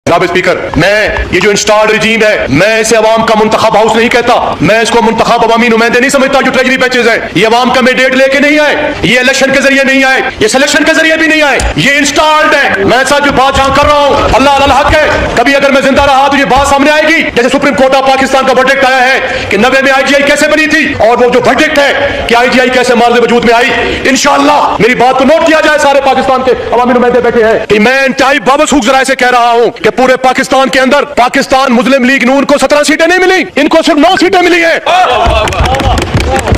जनाब स्पीकर, मैं ये जो इंस्टॉल्ड रजीम है, मैं इसे अवाम का मुंतखब हाउस नहीं कहता। मैं इसको मुंतखब अवामी नुमाइंदे नहीं समझता जो ट्रेजरी पैचेज है। ये अवाम का मैंडेट लेके नहीं आए, ये इलेक्शन के जरिए नहीं आए, ये सिलेक्शन के जरिए भी नहीं आए, ये इंस्टॉल्ड है। मैं साथ जो बात जहां कर रहा हूं, अल्लाह अल्लाह हक है। कभी अगर मैं जिंदा रहा तो ये बात सामने आएगी, जैसे सुप्रीम कोर्ट ऑफ पाकिस्तान का वर्डिक्ट आया है कि 90 में IGI कैसे बनी थी, और वो जो वर्डिक्ट है कि IGI कैसे मार्ज वजूद में आई। इंशाअल्लाह मेरी बात को नोट किया जाए, सारे पाकिस्तान के अवामी नुमाइंदे बैठे हैं, कि मैं इंतहाई बाबसूख जराए से कह रहा हूं कि पूरे पाकिस्तान के अंदर पाकिस्तान मुस्लिम लीग नून को 17 सीटें नहीं मिली, इनको सिर्फ 9 सीटें मिली है।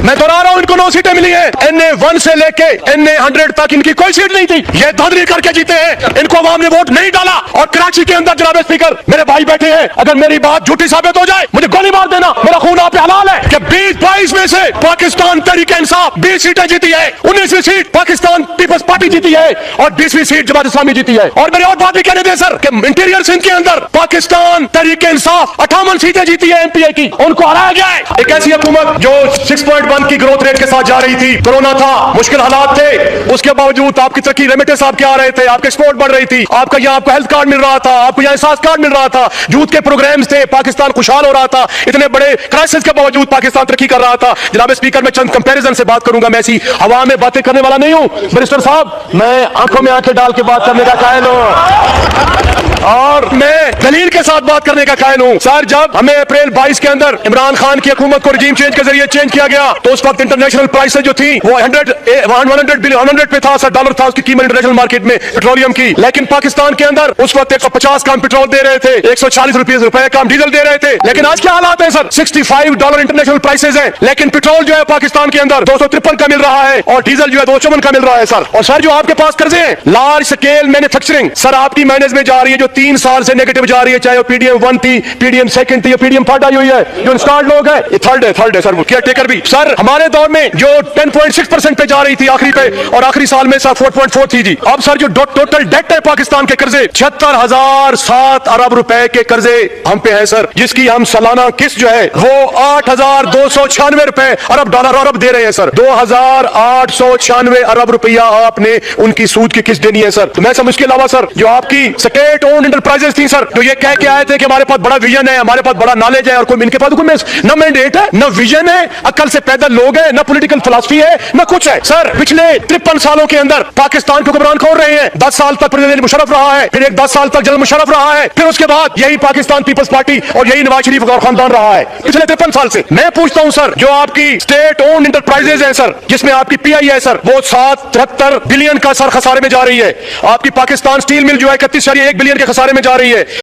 मैं दोहरा रहा हूं, इनको 9 सीटें मिली है। NA 1 से लेके NA 100 तक इनकी कोई सीट नहीं थी। ये धांधली करके जीते हैं, इनको अवाम ने वोट नहीं डाला। और कराची के अंदर जनाब स्पीकर मेरे भाई बैठे हैं, अगर मेरी बात झूठी साबित हो जाए मुझे गोली मार देना, मेरा खून आप पे हलाल है कि 20-22 में से पाकिस्तान तहरीक इंसाफ 20 सीटें जीती है, 19वीं सीट पाकिस्तान पीपल्स पार्टी जीती है, और 20वीं सीट जमात इस्लामी जीती है। और मेरी और बात भी कहने दें सर कि इंटीरियर सिंध के अंदर पाकिस्तान तहरीक इंसाफ 58 सीटें जीती है MPA की, उनको हराया गया है। एक ऐसी हुकूमत जो 6.1 की ग्रोथ रेट के साथ जा रही थी, कोरोना था, मुश्किल हालात थे, उसके बावजूद आपकी तरक्की रेमिटेंस आपके आ रहे थे, आपके एक्सपोर्ट बढ़ रही थी, आपका यहाँ आपको हेल्थ कार्ड मिल रहा था, आपको यहाँ एहसास कार्ड मिल रहा था, यूथ के प्रोग्राम्स थे, पाकिस्तान खुशहाल हो रहा था। इतने बड़े क्राइसिस के बावजूद पाकिस्तान तरक्की कर रहा था। जनाब स्पीकर, मैं चंद कंपैरिजन से बात करूंगा, मैं ऐसी हवा में बातें करने वाला नहीं हूं। बैरिस्टर साहब, मैं आंखों में आंखें डाल के बात करने का कायल हूं, और मैं दलील के साथ बात करने का कायल हूं। सर, जब हमें अप्रैल 22 के अंदर इमरान खान की हुकूमत को रजीम चेंज के जरिए चेंज किया गया, तो उस वक्त इंटरनेशनल प्राइसेस जो थी वो 100 पे था सर, डॉलर था उसकी कीमत इंटरनेशनल मार्केट में पेट्रोलियम की। लेकिन पाकिस्तान के अंदर उस वक्त 150 का हम पेट्रोल दे रहे थे, 140 रुपए का हम डीजल दे रहे थे। लेकिन आज क्या हालात है सर, $65 इंटरनेशनल प्राइसेस है, लेकिन पेट्रोल जो है पाकिस्तान के अंदर 253 का मिल रहा है, और डीजल जो है 254 का मिल रहा है सर। और सर, जो आपके पास कर्जे हैं, लार्ज स्केल मैन्युफैक्चरिंग सर आपकी माइनस में जा रही है, जो 3 साल से नेगेटिव जा रही है, चाहे वो PDM 1 थी, PDM 2 थी, PDM 3 आई हुई है। जो इंस्टॉल्ड लोग हैं, ये थर्ड है सर, वो केयर टेकर भी। सर, हमारे दौर में जो 10.6% पे जा रही थी आखिरी पे, और आखिरी साल में सर 4.4 थी जी। अब सर, जो टोटल डेट है पाकिस्तान के कर्जे 76,007 अरब रुपए के कर्जे हम पे है सर, जिसकी हम सालाना किस्त जो है वो 8,296 रुपए अरब दे रहे हैं सर। 2,896 अरब रुपया आपने उनकी सूद की किस्त देनी है सर। तो मैं समझ के अलावा सर, जो आपकी स्टेट ओन्ड इंटरप्राइजेस थी सर, जो ये कह के आए थे कि हमारे पास बड़ा विजन है, हमारे पास बड़ा नॉलेज है, और कोई इनके पास न मैंडेट है, न विजन है, अकल से पैदा लोग हैं, न पॉलिटिकल फिलॉसफी है, न कुछ है सर। पिछले 53 सालों के अंदर पाकिस्तान के हुक्मरान कौन रहे हैं? 10 साल तक प्रेसिडेंट मुशर्रफ रहा है, फिर एक 10 साल तक जनरल मुशर्रफ रहा है, फिर उसके बाद यही पाकिस्तान पीपल्स पार्टी और यही नवाज शरीफ और खानदान रहा है पिछले 53 साल से। मैं पूछता हूं सर, जो आपकी स्टेट ओन्ड इंटरप्राइजेज है सर, जिसमें आपकी PI है सर, वो 73 बिलियन का सर खसारे में जा रही है। आपकी पाकिस्तान स्टील मिल जो है 31.1 बिलियन के खसारे में जा रही है।